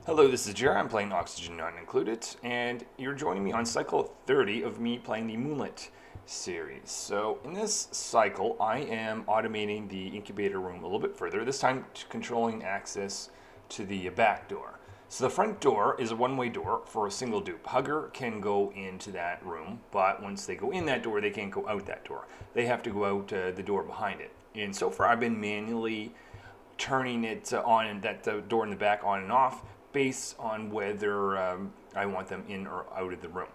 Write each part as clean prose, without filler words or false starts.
Hello, this is Jerry. I'm playing Oxygen Not Included, and you're joining me on cycle 30 of me playing the Moonlet series. So in this cycle, I am automating the incubator room a little bit further, this time controlling access to the back door. So the front door is a one-way door for a single dupe. Hugger can go into that room, but once they go in that door, they can't go out that door. They have to go out the door behind it. And so far, I've been manually turning it on and that the door in the back on and off based on whether I want them in or out of the room.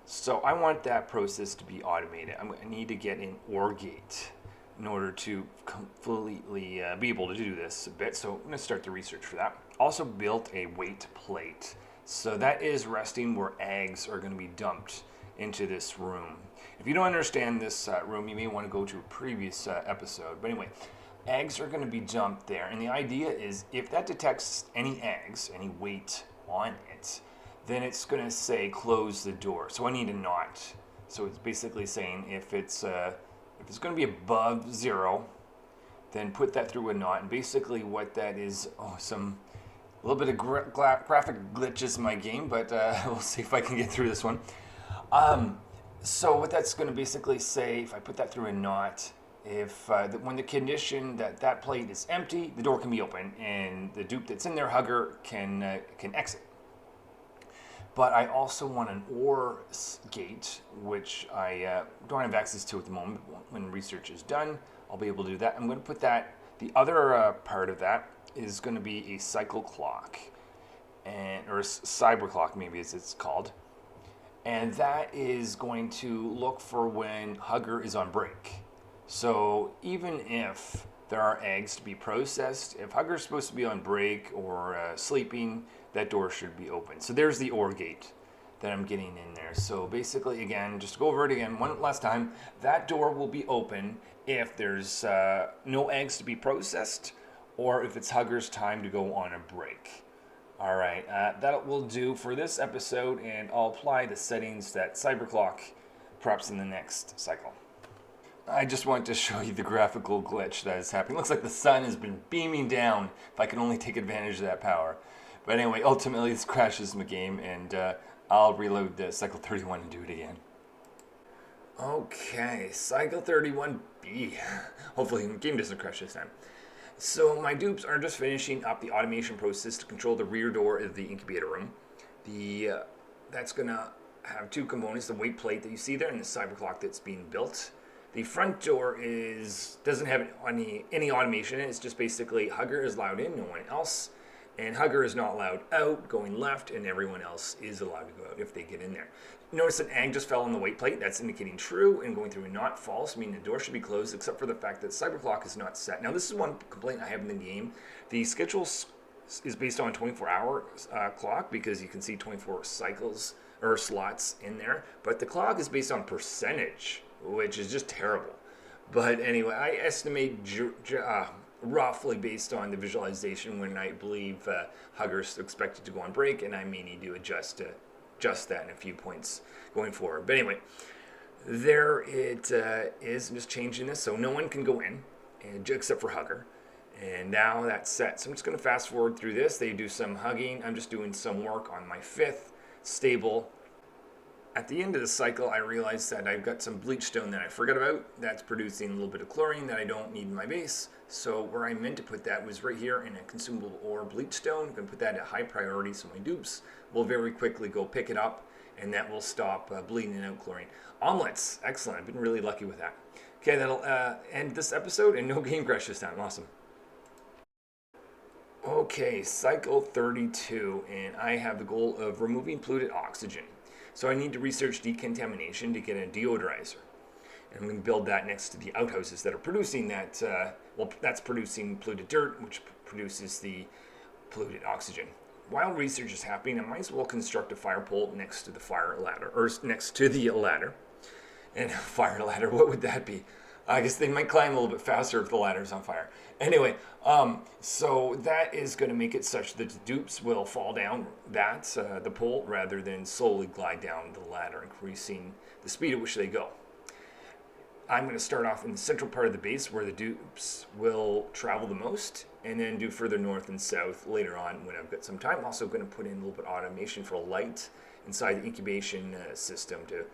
So I want that process to be automated. I need to get an OR gate in order to completely be able to do this a bit. So I'm going to start the research for that. Also built a weight plate. So that is resting where eggs are going to be dumped into this room. If you don't understand this room, you may want to go to a previous episode. But anyway, eggs are going to be dumped there, and the idea is if that detects any eggs, any weight on it, then it's going to say close the door. So I need a knot. So it's basically saying if it's going to be above 0, then put that through a knot. And basically what that is, a little bit of graphic glitches in my game, but we'll see if I can get through this one. So what that's going to basically say, if I put that through a knot, if when the condition that plate is empty, the door can be open, and the dupe that's in there, Hugger, can exit. But I also want an OR gate, which I don't have access to at the moment. When research is done, I'll be able to do that. I'm going to put that. The other part of that is going to be a cycle clock, or a cyber clock, maybe as it's called. And that is going to look for when Hugger is on break. So even if there are eggs to be processed, if Hugger's supposed to be on break or sleeping, that door should be open. So there's the OR gate that I'm getting in there. So basically, again, just to go over it again one last time, that door will be open if there's no eggs to be processed or if it's Hugger's time to go on a break. All right, that will do for this episode, and I'll apply the settings that Cyberclock perhaps in the next cycle. I just wanted to show you the graphical glitch that is happening. Looks like the sun has been beaming down. If I can only take advantage of that power. But anyway, ultimately this crashes my game, and I'll reload the cycle 31 and do it again. Okay, cycle 31B. Hopefully the game doesn't crash this time. So my dupes are just finishing up the automation process to control the rear door of the incubator room. That's going to have two components, the weight plate that you see there and the cyber clock that's being built. The front door doesn't have any automation. It's just basically Hugger is allowed in, no one else. And Hugger is not allowed out, going left, and everyone else is allowed to go out if they get in there. Notice an egg just fell on the weight plate. That's indicating true, and going through a not false, meaning the door should be closed, except for the fact that cyber clock is not set. Now, this is one complaint I have in the game. The schedule is based on a 24-hour clock because you can see 24 cycles or slots in there, but the clock is based on percentage, which is just terrible. But anyway, I estimate roughly based on the visualization when I believe Hugger's expected to go on break, and I may need to adjust that in a few points going forward. But anyway, there it is. I'm just changing this so no one can go in except for Hugger. And now that's set. So I'm just going to fast forward through this. They do some hugging. I'm just doing some work on my 5th stable. At the end of the cycle, I realized that I've got some bleach stone that I forgot about. That's producing a little bit of chlorine that I don't need in my base. So where I meant to put that was right here in a consumable ore bleach stone. I'm going to put that at high priority so my dupes will very quickly go pick it up, and that will stop bleeding out chlorine. Omelets, excellent. I've been really lucky with that. Okay, that'll end this episode, and no game crash this time. Awesome. Okay, cycle 32, and I have the goal of removing polluted oxygen. So I need to research decontamination to get a deodorizer. And I'm going to build that next to the outhouses that are producing that, that's producing polluted dirt, which produces the polluted oxygen. While research is happening, I might as well construct a fire pole next to the fire ladder, or next to the ladder. And a fire ladder, what would that be? I guess they might climb a little bit faster if the ladder's on fire. Anyway, so that is going to make it such that the dupes will fall down the pole rather than slowly glide down the ladder, increasing the speed at which they go. I'm going to start off in the central part of the base where the dupes will travel the most, and then do further north and south later on when I've got some time. I'm also going to put in a little bit of automation for light inside the incubation system to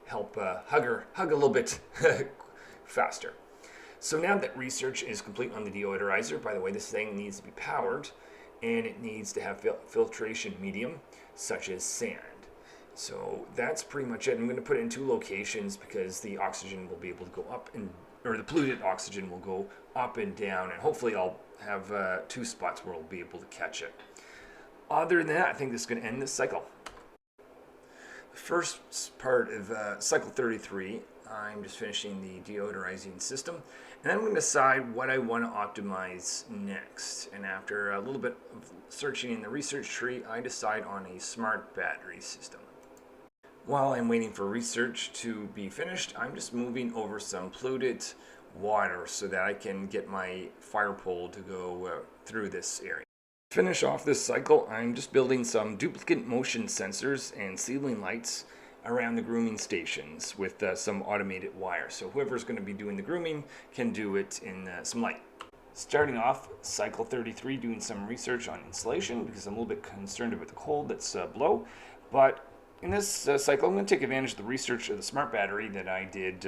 help hug a little bit faster. So now that research is complete on the deodorizer, by the way, this thing needs to be powered, and it needs to have filtration medium, such as sand. So that's pretty much it. I'm going to put it in 2 locations because the oxygen will be able to go up or the polluted oxygen will go up and down, and hopefully I'll have 2 spots where I'll be able to catch it. Other than that, I think this is going to end this cycle. The first part of cycle 33, I'm just finishing the deodorizing system, and then I'm going to decide what I want to optimize next. And after a little bit of searching in the research tree, I decide on a smart battery system. While I'm waiting for research to be finished, I'm just moving over some polluted water so that I can get my fire pole to go through this area. To finish off this cycle, I'm just building some duplicate motion sensors and ceiling lights around the grooming stations with some automated wire. So whoever's going to be doing the grooming can do it in some light. Starting off cycle 33, doing some research on insulation because I'm a little bit concerned about the cold that's below. But in this cycle, I'm going to take advantage of the research of the smart battery that I did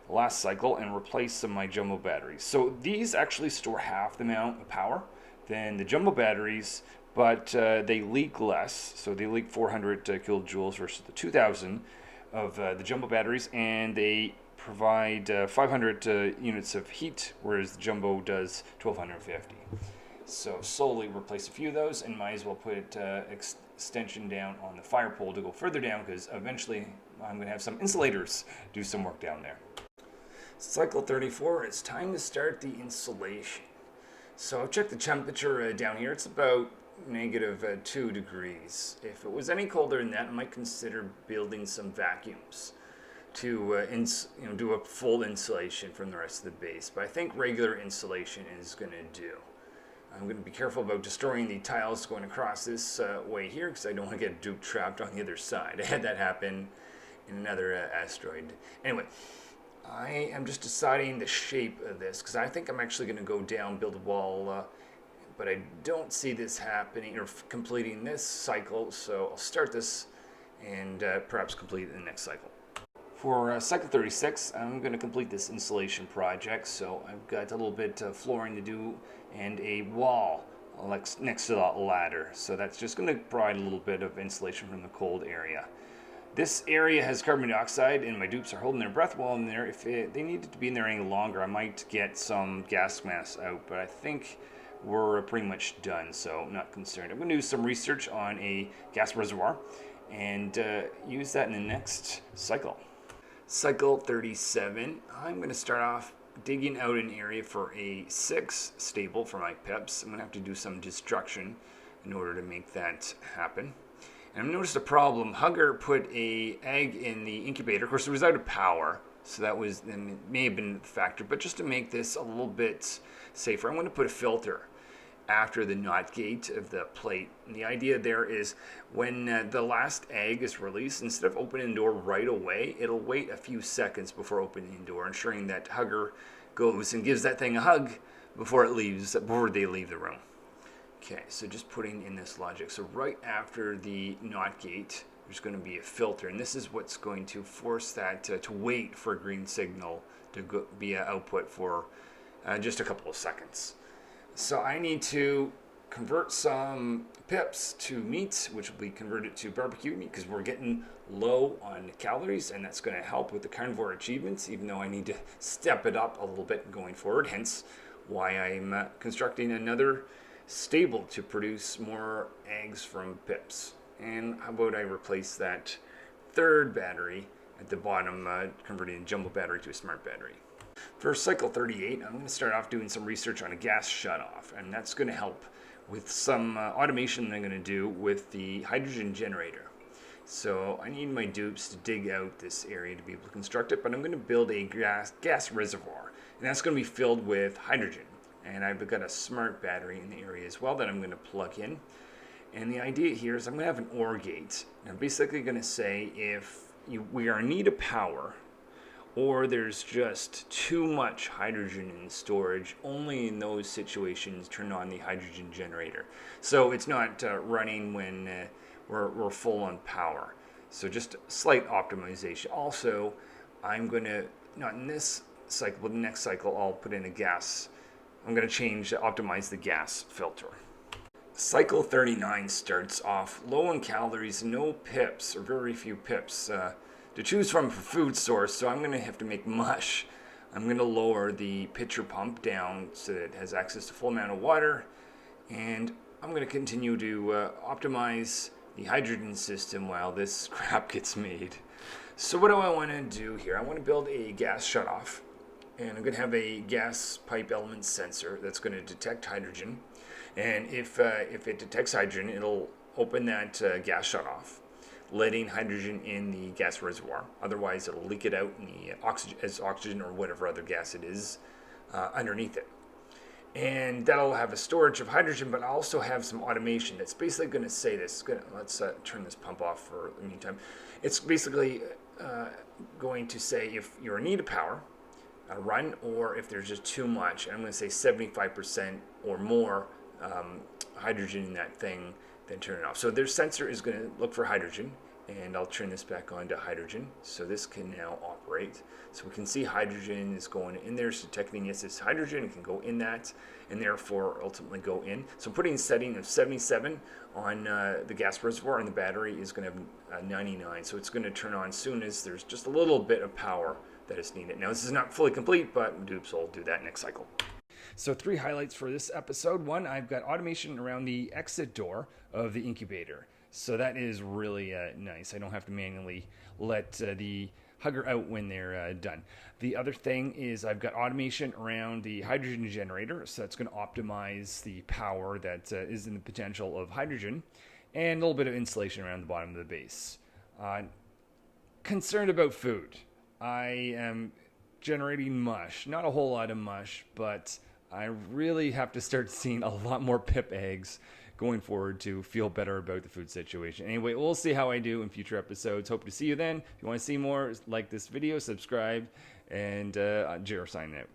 last cycle and replace some of my jumbo batteries. So these actually store half the amount of power than the jumbo batteries, but they leak less. So they leak 400 kilojoules versus the 2000 of the jumbo batteries, and they provide 500 units of heat, whereas the jumbo does 1250. So slowly replace a few of those, and might as well put extension down on the fire pole to go further down, because eventually I'm going to have some insulators do some work down there. Cycle 34, it's time to start the insulation. So I've checked the temperature down here. It's about -2 degrees. If it was any colder than that, I might consider building some vacuums to do a full insulation from the rest of the base. But I think regular insulation is going to do. I'm going to be careful about destroying the tiles going across this way here, because I don't want to get dupe trapped on the other side. I had that happen in another asteroid. Anyway, I am just deciding the shape of this, because I think I'm actually going to go down, build a wall, but I don't see this happening or completing this cycle, so I'll start this and perhaps complete it in the next cycle. For cycle 36, I'm going to complete this insulation project, so I've got a little bit of flooring to do and a wall next to the ladder. So that's just going to provide a little bit of insulation from the cold area. This area has carbon dioxide, and my dupes are holding their breath while in there. If they needed to be in there any longer, I might get some gas masks out, but I think we're pretty much done, so I'm not concerned. I'm going to do some research on a gas reservoir and use that in the next cycle. Cycle 37, I'm going to start off digging out an area for a 6 stable for my pips. I'm going to have to do some destruction in order to make that happen. And I've noticed a problem. Hugger put a egg in the incubator. Of course, it was out of power, so that may have been the factor. But just to make this a little bit safer, I'm going to put a filter after the knot gate of the plate. And the idea there is when the last egg is released, instead of opening the door right away, it'll wait a few seconds before opening the door, ensuring that Hugger goes and gives that thing a hug before they leave the room. Okay, so just putting in this logic. So right after the knot gate, there's going to be a filter, and this is what's going to force that to wait for a green signal to be an output for just a couple of seconds. So I need to convert some pips to meat, which will be converted to barbecue meat because we're getting low on calories, and that's going to help with the carnivore achievements, even though I need to step it up a little bit going forward, hence why I'm constructing another stable to produce more eggs from pips. And how about I replace that third battery at the bottom, converting a jumbo battery to a smart battery. For cycle 38, I'm going to start off doing some research on a gas shutoff, and that's going to help with some automation that I'm going to do with the hydrogen generator. So I need my dupes to dig out this area to be able to construct it, but I'm going to build a gas reservoir, and that's going to be filled with hydrogen. And I've got a smart battery in the area as well that I'm going to plug in. And the idea here is I'm going to have an OR gate. And I'm basically going to say if we are in need of power, or there's just too much hydrogen in storage. Only in those situations turn on the hydrogen generator. So it's not running when we're full on power. So just slight optimization. Also, I'm going to, not in this cycle, but the next cycle, I'll put in a gas. I'm going to optimize the gas filter. Cycle 39 starts off low in calories, no pips, or very few pips to choose from for food source, so I'm going to have to make mush. I'm going to lower the pitcher pump down so that it has access to full amount of water, and I'm going to continue to optimize the hydrogen system while this crap gets made. So what do I want to do here? I want to build a gas shutoff, and I'm going to have a gas pipe element sensor that's going to detect hydrogen, and if it detects hydrogen, it'll open that gas shutoff, letting hydrogen in the gas reservoir. Otherwise, it'll leak it out in the oxygen or whatever other gas it is underneath it. And that'll have a storage of hydrogen, but also have some automation that's basically going to say this. Let's turn this pump off for the meantime. It's basically going to say if you're in need of power, run, or if there's just too much. I'm going to say 75% or more hydrogen in that thing, then turn it off. So their sensor is going to look for hydrogen, and I'll turn this back on to hydrogen. So this can now operate. So we can see hydrogen is going in there, it's detecting yes, it's hydrogen, it can go in that, and therefore ultimately go in. So putting a setting of 77 on the gas reservoir, and the battery is going to have 99. So it's going to turn on as soon as there's just a little bit of power that is needed. Now this is not fully complete, but dupes will do that next cycle. So 3 highlights for this episode. 1, I've got automation around the exit door of the incubator. So that is really nice. I don't have to manually let the hugger out when they're done. The other thing is I've got automation around the hydrogen generator. So that's going to optimize the power that is in the potential of hydrogen, and a little bit of insulation around the bottom of the base. Concerned about food. I am generating mush. Not a whole lot of mush, but I really have to start seeing a lot more pip eggs going forward to feel better about the food situation. Anyway, we'll see how I do in future episodes. Hope to see you then. If you want to see more, like this video, subscribe, and Jiro signing out.